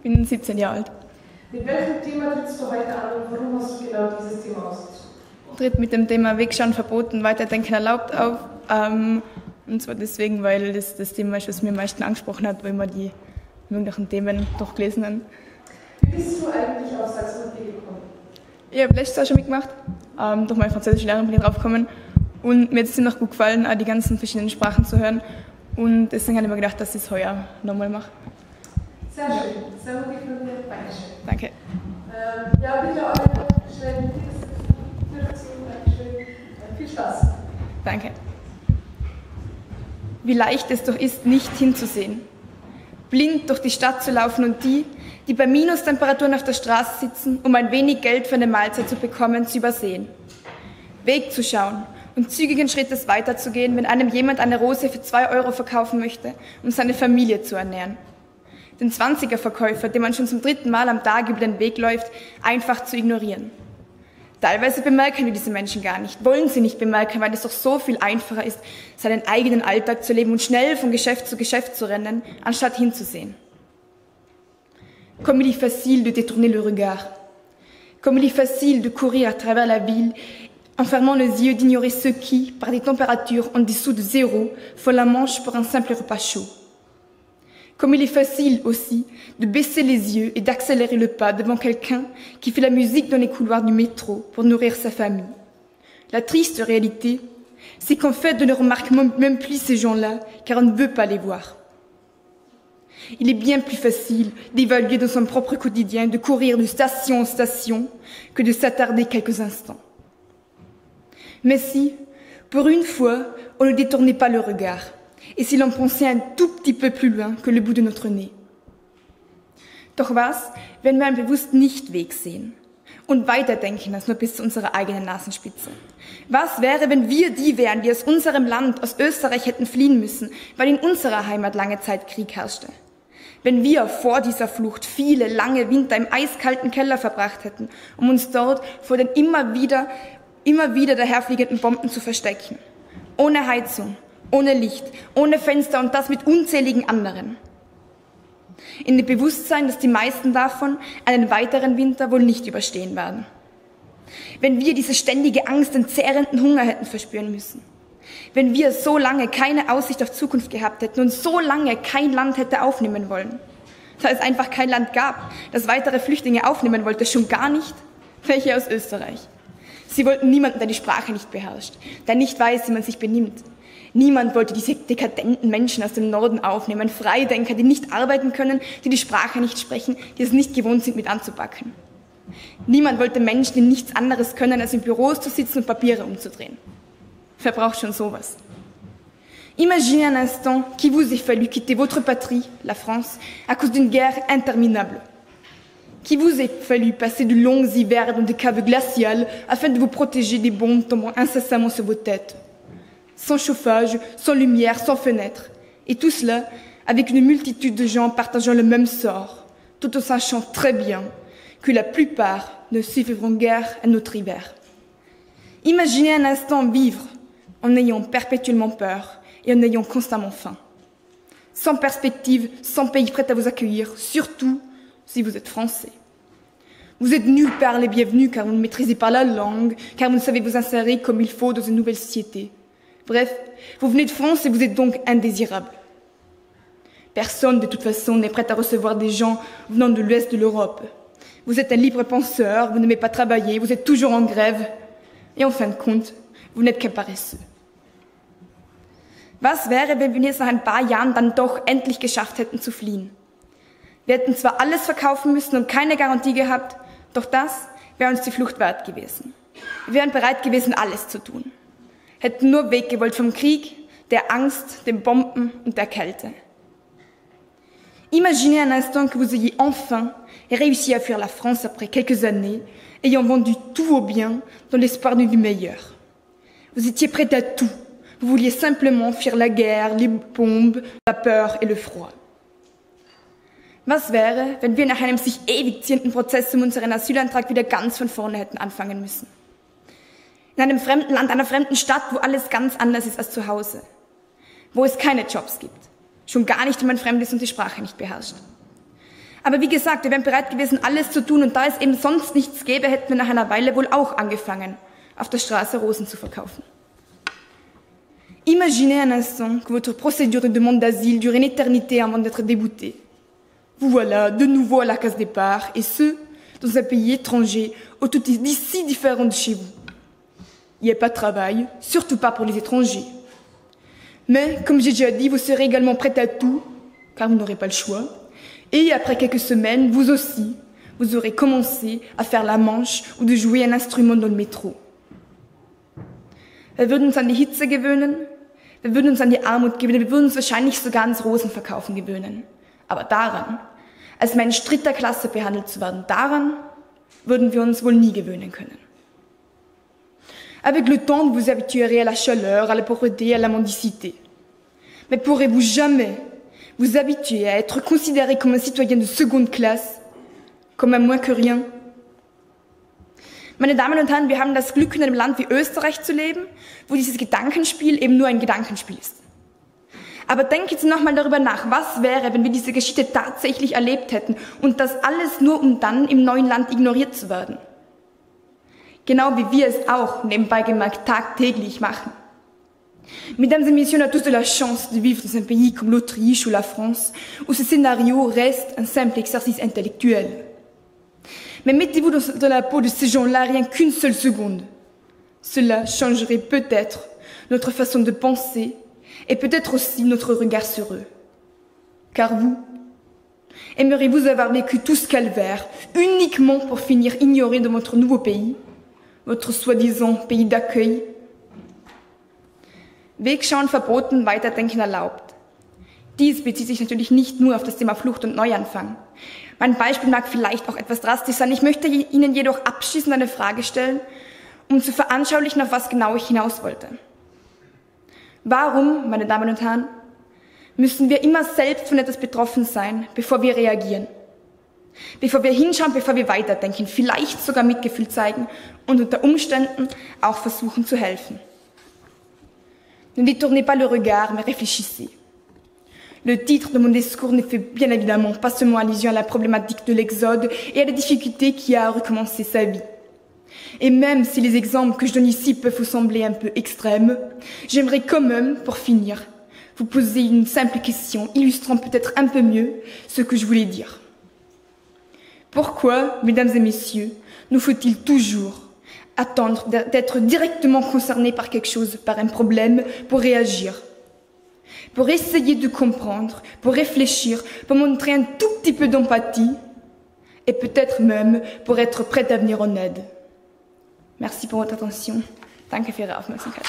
Ich bin 17 Jahre alt. Mit welchem Thema trittst du heute an und warum hast du genau dieses Thema ausgesucht? Ich tritt mit dem Thema Wegschauen verboten, Weiterdenken erlaubt auf. Und zwar deswegen, weil das Thema ist, was mir am meisten angesprochen hat, weil wir die möglichen Themen durchgelesen haben. Wie bist du eigentlich auf Sachsen-Papier gekommen? Ich habe letztes Jahr schon mitgemacht. Durch meine französische Lehrerin bin ich drauf gekommen. Und mir hat es ziemlich gut gefallen, auch die ganzen verschiedenen Sprachen zu hören. Und deswegen habe ich mir gedacht, dass ich es heuer nochmal mache. Sehr schön, sehr mutig von dir. Dankeschön. Danke. Ja, bitte alle schnell mit dir dazu. Dankeschön. Viel Spaß. Danke. Wie leicht es doch ist, nicht hinzusehen. Blind durch die Stadt zu laufen und die bei Minustemperaturen auf der Straße sitzen, um ein wenig Geld für eine Mahlzeit zu bekommen, zu übersehen. Wegzuschauen und zügigen Schrittes weiterzugehen, wenn einem jemand eine Rose für 2 Euro verkaufen möchte, um seine Familie zu ernähren. Den 20er-Verkäufer, dem man schon zum 3. Mal am Tag über den Weg läuft, einfach zu ignorieren. Teilweise bemerken wir diese Menschen gar nicht, wollen sie nicht bemerken, weil es doch so viel einfacher ist, seinen eigenen Alltag zu leben und schnell von Geschäft zu rennen, anstatt hinzusehen. Comme il est facile de détourner le regard. Comme il est facile de courir à travers la ville en fermant les yeux, d'ignorer ceux qui, par des températures en dessous de 0, font la manche pour un simple repas chaud. Comme il est facile aussi de baisser les yeux et d'accélérer le pas devant quelqu'un qui fait la musique dans les couloirs du métro pour nourrir sa famille. La triste réalité, c'est qu'en fait, on ne remarque même plus ces gens-là, car on ne veut pas les voir. Il est bien plus facile d'évaluer dans son propre quotidien, de courir de station en station, que de s'attarder quelques instants. Mais si, pour une fois, on ne détournait pas le regard, et si l'on pensait un tout petit peu plus loin que le bout de notre nez. Doch was, wenn wir einen bewusst nicht Weg sehen und weiterdenken als nur bis zu unserer eigenen Nasenspitze? Was wäre, wenn wir die wären, die aus unserem Land, aus Österreich hätten fliehen müssen, weil in unserer Heimat lange Zeit Krieg herrschte? Wenn wir vor dieser Flucht viele lange Winter im eiskalten Keller verbracht hätten, um uns dort vor den immer wieder daherfliegenden Bomben zu verstecken. Ohne Heizung, ohne Licht, ohne Fenster und das mit unzähligen anderen. In dem Bewusstsein, dass die meisten davon einen weiteren Winter wohl nicht überstehen werden. Wenn wir diese ständige Angst, den zehrenden Hunger hätten verspüren müssen. Wenn wir so lange keine Aussicht auf Zukunft gehabt hätten und so lange kein Land hätte aufnehmen wollen. Da es einfach kein Land gab, das weitere Flüchtlinge aufnehmen wollte, schon gar nicht welche aus Österreich. Sie wollten niemanden, der die Sprache nicht beherrscht, der nicht weiß, wie man sich benimmt. Niemand wollte diese dekadenten Menschen aus dem Norden aufnehmen, Freidenker, die nicht arbeiten können, die die Sprache nicht sprechen, die es nicht gewohnt sind, mit anzupacken. Niemand wollte Menschen, die nichts anderes können, als in Büros zu sitzen und Papiere umzudrehen. Wer braucht schon sowas? Imaginez un instant qu'il vous ait fallu quitter votre patrie, la France, à cause d'une guerre interminable. Qu'il vous ait fallu passer de longs hivers dans des caves glaciales afin de vous protéger des bombes tombant incessamment sur vos têtes. Sans chauffage, sans lumière, sans fenêtre. Et tout cela avec une multitude de gens partageant le même sort, tout en sachant très bien que la plupart ne survivront guère à notre hiver. Imaginez un instant vivre en ayant perpétuellement peur et en ayant constamment faim. Sans perspective, sans pays prêt à vous accueillir, surtout si vous êtes français. Vous êtes nulle part les bienvenus car vous ne maîtrisez pas la langue, car vous ne savez vous insérer comme il faut dans une nouvelle société. Bref, vous venez de France et vous êtes donc indésirable. Personne, de toute façon, n'est prêt à recevoir des gens venant de l'ouest de l'Europe. Vous êtes un libre penseur, vous n'aimez pas travailler, vous êtes toujours en grève. Et en fin de compte, vous n'êtes qu'un paresseux. Was wäre, wenn wir es nach ein paar Jahren dann doch endlich geschafft hätten zu fliehen? Wir hätten zwar alles verkaufen müssen und keine Garantie gehabt, doch das wäre uns die Flucht wert gewesen. Wir wären bereit gewesen, alles zu tun. Hätten nur weggewollt vom Krieg, der Angst, den Bomben und der Kälte. Imaginez un instant que vous ayez enfin réussi à fuir la France après quelques années, ayant vendu tous vos biens dans l'espoir d'une vie meilleure. Vous étiez prêt à tout. Vous vouliez simplement fuir la guerre, les bombes, la peur et le froid. Was wäre, wenn wir nach einem sich ewig ziehenden Prozess um unseren Asylantrag wieder ganz von vorne hätten anfangen müssen? In einem fremden Land, einer fremden Stadt, wo alles ganz anders ist als zu Hause. Wo es keine Jobs gibt. Schon gar nicht, wenn man fremd ist und die Sprache nicht beherrscht. Aber wie gesagt, wir wären bereit gewesen, alles zu tun, und da es eben sonst nichts gäbe, hätten wir nach einer Weile wohl auch angefangen, auf der Straße Rosen zu verkaufen. Imaginez un instant que votre procédure de demande d'asile dure une éternité avant d'être déboutée. Vous voilà de nouveau à la case départ, et ce, dans un pays étranger, où tout est si différent de chez vous. Il n'y a pas de travail, surtout pas pour les étrangers. Mais, comme j'ai déjà dit, vous serez également prête à tout, car vous n'aurez pas le choix. Et après quelques semaines, vous aussi, vous aurez commencé à faire la manche ou de jouer un instrument dans le métro. Wir würden uns an die Hitze gewöhnen, wir würden uns an die Armut gewöhnen, wir würden uns wahrscheinlich sogar ans Rosenverkaufen gewöhnen. Aber daran, als Mensch dritter Klasse behandelt zu werden, daran würden wir uns wohl nie gewöhnen können. Avec le temps, vous vous habituerez à la chaleur, à la pauvreté, à la mendicité. Mais pourrez-vous jamais vous habituer à être considéré comme un citoyen de seconde classe, comme un moins que rien? Meine Damen und Herren, wir haben das Glück, in einem Land wie Österreich zu leben, wo dieses Gedankenspiel eben nur ein Gedankenspiel ist. Aber denken Sie nochmal darüber nach, was wäre, wenn wir diese Geschichte tatsächlich erlebt hätten und das alles nur, um dann im neuen Land ignoriert zu werden. Genau wie wir es auch, nebenbei gemerkt, tagtäglich machen. Mesdames et messieurs, on a tous de la chance de vivre dans un pays comme l'Autriche ou la France, où ce scénario reste un simple exercice intellectuel. Mais mettez-vous dans la peau de ces gens-là rien qu'une seule seconde. Cela changerait peut-être notre façon de penser et peut-être aussi notre regard sur eux. Car vous, aimeriez-vous avoir vécu tout ce calvaire uniquement pour finir ignoré dans votre nouveau pays, votre soi-disant pays d'accueil? Wegschauen verboten, Weiterdenken erlaubt. Dies bezieht sich natürlich nicht nur auf das Thema Flucht und Neuanfang. Mein Beispiel mag vielleicht auch etwas drastisch sein. Ich möchte Ihnen jedoch abschließend eine Frage stellen, um zu veranschaulichen, auf was genau ich hinaus wollte. Warum, meine Damen und Herren, müssen wir immer selbst von etwas betroffen sein, bevor wir reagieren? Bevor wir hinschauen, bevor wir weiterdenken, vielleicht sogar Mitgefühl zeigen und unter Umständen auch versuchen zu helfen. Ne détournez pas le regard, mais réfléchissez. Le titre de mon discours ne fait bien évidemment pas seulement allusion à la problématique de l'exode et à la difficulté qu'il y a à recommencer sa vie. Et même si les exemples que je donne ici peuvent vous sembler un peu extrêmes, j'aimerais quand même, pour finir, vous poser une simple question illustrant peut-être un peu mieux ce que je voulais dire. Pourquoi, mesdames et messieurs, nous faut-il toujours attendre d'être directement concerné par quelque chose, par un problème, pour réagir, pour essayer de comprendre, pour réfléchir, pour montrer un tout petit peu d'empathie et peut-être même pour être prête à venir en aide? Merci pour votre attention. Danke für Ihre Aufmerksamkeit.